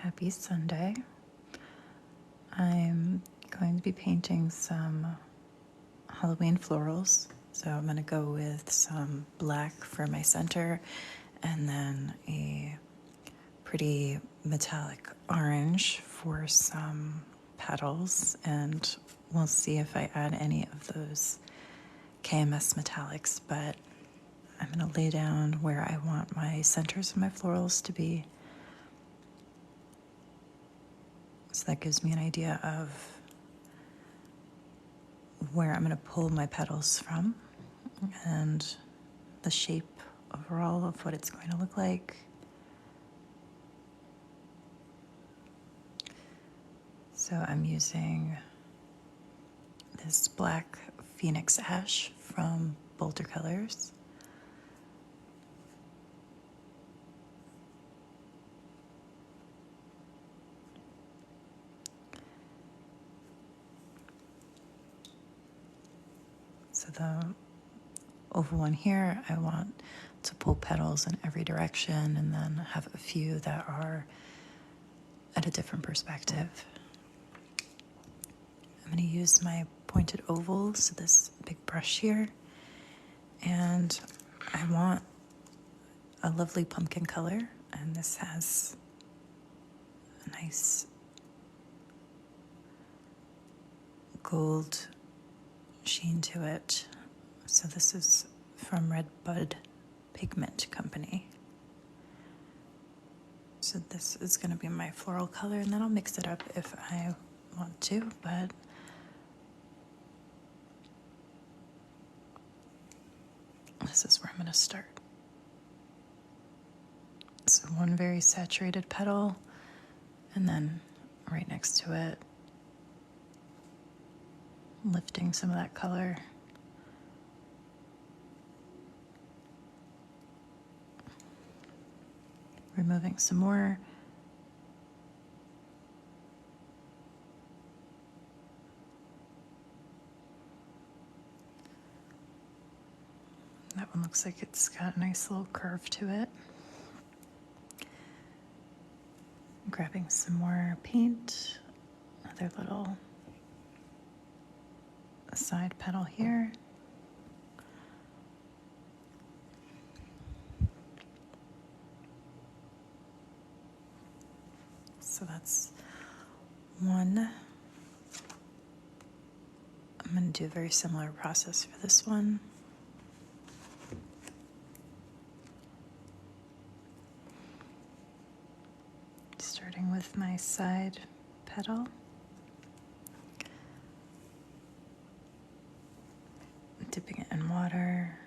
Happy Sunday. I'm going to be painting some Halloween florals. So I'm going to go with some black for my center and then a pretty metallic orange for some petals. And we'll see if I add any of those KMS metallics, but I'm going to lay down where I want my centers of my florals to be. So that gives me an idea of where I'm going to pull my petals from and the shape overall of what it's going to look like. So I'm using this black Phoenix Ash from BoulderColors. So the oval one here, I want to pull petals in every direction and then have a few that are at a different perspective. I'm going to use my pointed ovals, so this big brush here, and I want a lovely pumpkin color, and this has a nice gold sheen to it. So this is from Redbud Pigment Company. So this is going to be my floral color, and then I'll mix it up if I want to, but this is where I'm going to start. So one very saturated petal, and then right next to it, lifting some of that color. Removing some more. That one looks like it's got a nice little curve to it. Grabbing some more paint, another little side petal here. So that's one. I'm going to do a very similar process for this one. Starting with my side petal. Dipping it in water.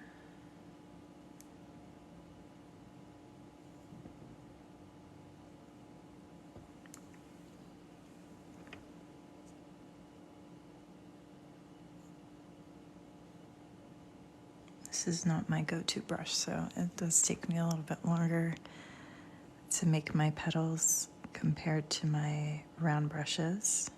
This is not my go-to brush, so it does take me a little bit longer to make my petals compared to my round brushes.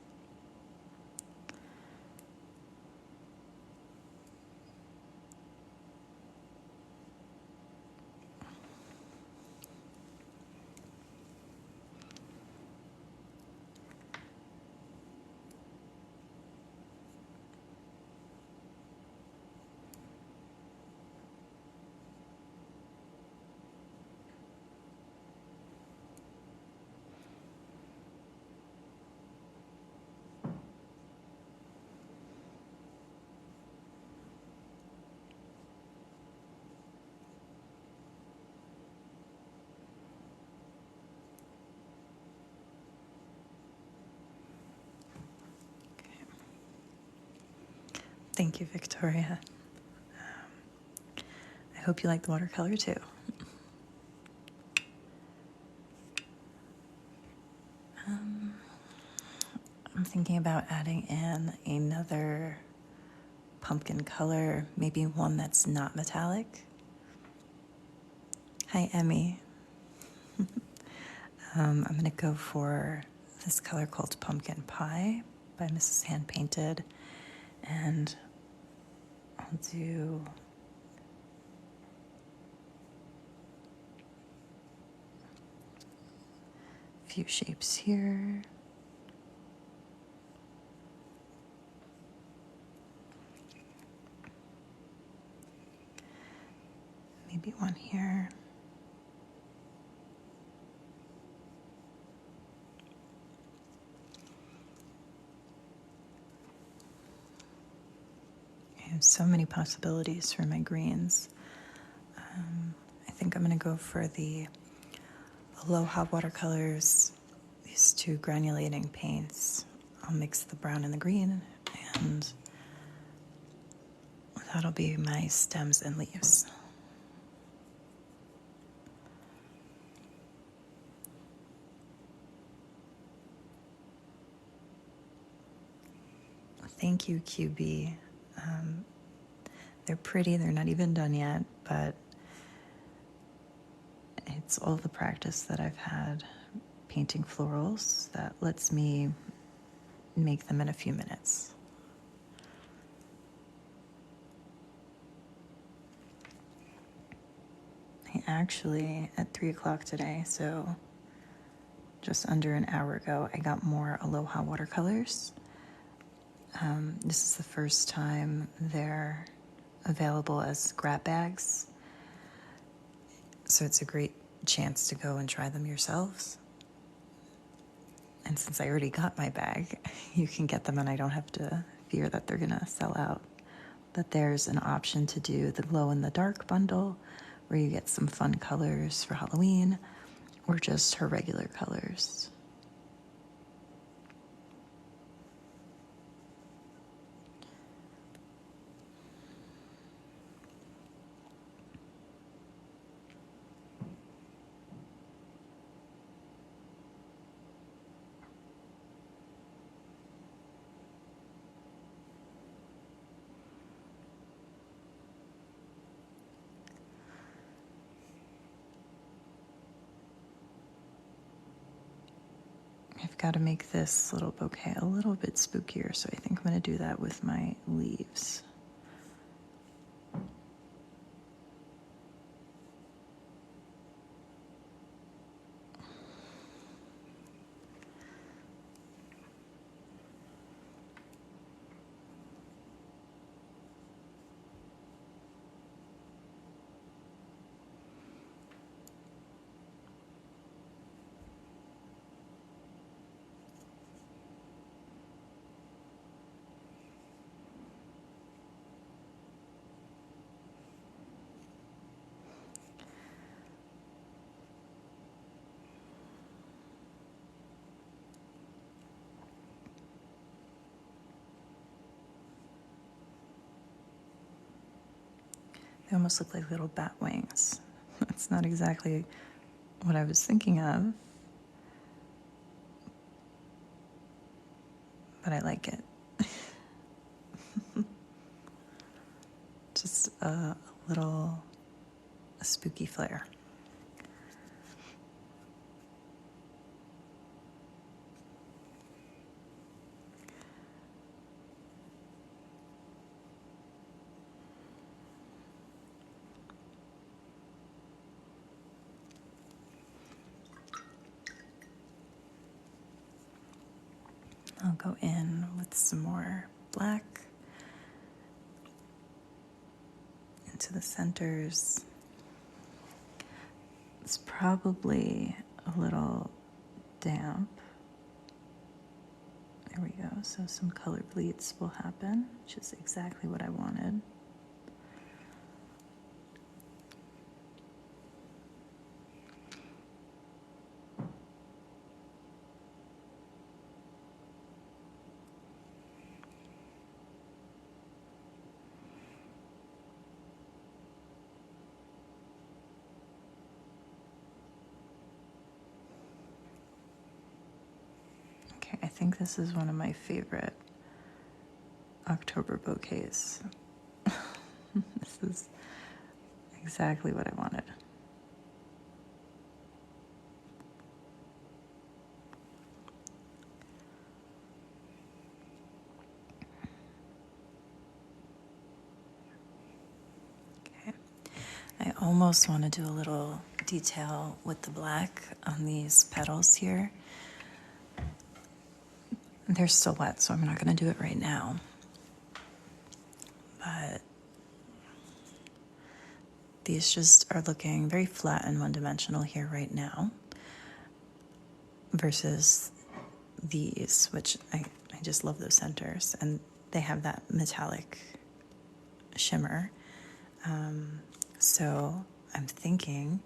Thank you, Victoria. I hope you like the watercolor too. I'm thinking about adding in another pumpkin color, maybe one that's not metallic. Hi, Emmy. I'm going to go for this color called Pumpkin Pie by Mrs. Hand Painted, and I'll do A few shapes here. Maybe one here. I have so many possibilities for my greens. I think I'm going to go for the Aloha watercolors, these two granulating paints. I'll mix the brown and the green, and that'll be my stems and leaves. Thank you, QB. They're pretty, they're not even done yet, but it's all the practice that I've had painting florals that lets me make them in a few minutes. I actually, at 3 o'clock today, so just under an hour ago, I got more Aloha watercolors. This is the first time they're available as grab bags, so it's a great chance to go and try them yourselves. And since I already got my bag, you can get them and I don't have to fear that they're gonna sell out. But there's an option to do the glow in the dark bundle where you get some fun colors for Halloween, or just her regular colors. I've got to make this little bouquet a little bit spookier, so I think I'm going to do that with my leaves. They almost look like little bat wings. That's not exactly what I was thinking of, but I like it. Just a little spooky flair. I'll go in with some more black into the centers. It's probably a little damp. There we go. So some color bleeds will happen, which is exactly what I wanted. Okay, I think this is one of my favorite October bouquets. This is exactly what I wanted. Okay, I almost want to do a little detail with the black on these petals here. They're still wet, so I'm not going to do it right now. But these just are looking very flat and one-dimensional here right now versus these, which I just love those centers, and they have that metallic shimmer. So I'm thinking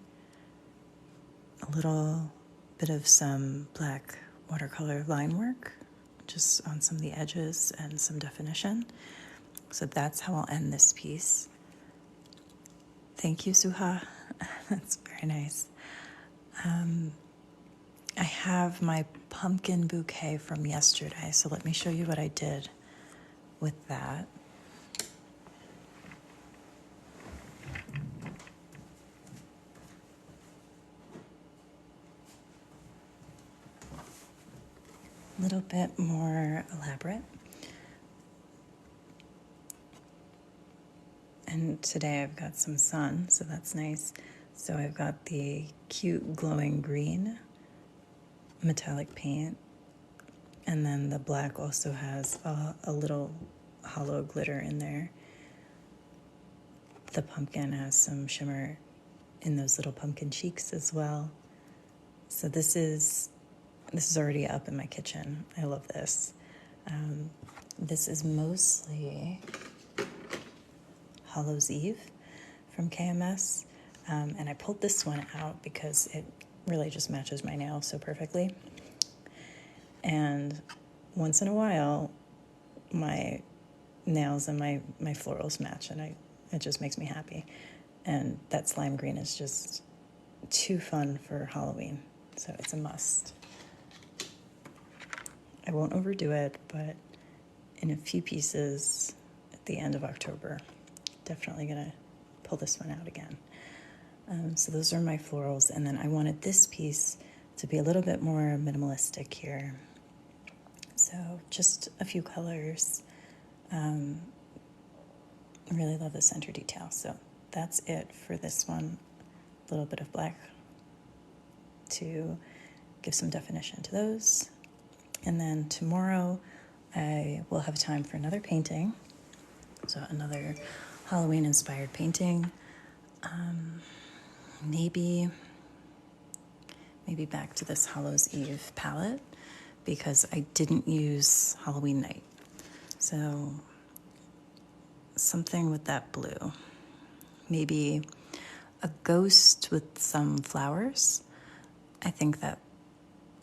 a little bit of some black watercolor line work just on some of the edges and some definition. So that's how I'll end this piece. Thank you, Suha. That's very nice. I have my pumpkin bouquet from yesterday, so let me show you what I did with that. A little bit more elaborate. And today I've got some sun, so that's nice. So I've got the cute glowing green metallic paint, and then the black also has a little hollow glitter in there. The pumpkin has some shimmer in those little pumpkin cheeks as well. So this is already up in my kitchen. I love this. This is mostly Hallows Eve from KMS, and I pulled this one out because it really just matches my nails so perfectly. And once in a while, my nails and my florals match, and it just makes me happy. And that slime green is just too fun for Halloween, so it's a must. I won't overdo it, but in a few pieces at the end of October, definitely gonna pull this one out again. So those are my florals, and then I wanted this piece to be a little bit more minimalistic here. So just a few colors. Really love the center detail. So that's it for this one. A little bit of black to give some definition to those. And then tomorrow I will have time for another painting. So another Halloween inspired painting. Maybe back to this Hallows Eve palette because I didn't use Halloween Night. So something with that blue. Maybe a ghost with some flowers. I think that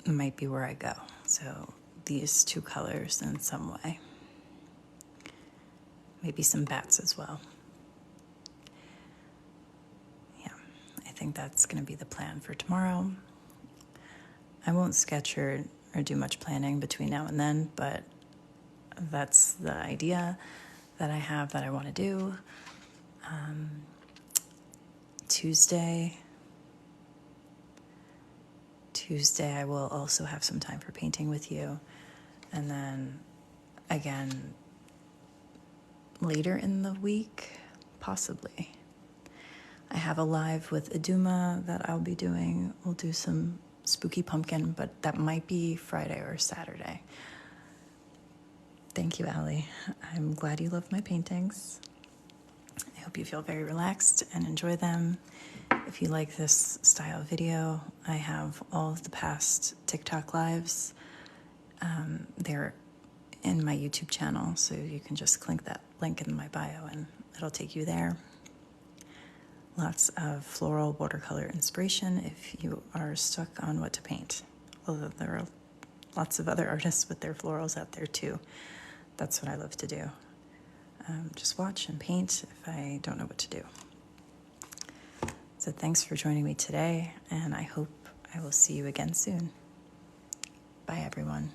might be where I go. So these two colors in some way. Maybe some bats as well. Yeah, I think that's going to be the plan for tomorrow. I won't sketch or do much planning between now and then, but that's the idea that I have that I want to do. Tuesday, I will also have some time for painting with you. And then again, later in the week, possibly. I have a live with Aduma that I'll be doing. We'll do some spooky pumpkin, but that might be Friday or Saturday. Thank you, Allie. I'm glad you love my paintings. I hope you feel very relaxed and enjoy them. If you like this style video, I have all of the past TikTok lives. They're in my YouTube channel, so you can just click that link in my bio and it'll take you there. Lots of floral watercolor inspiration if you are stuck on what to paint. Although there are lots of other artists with their florals out there too. That's what I love to do. Just watch and paint if I don't know what to do. So thanks for joining me today, and I hope I will see you again soon. Bye, everyone.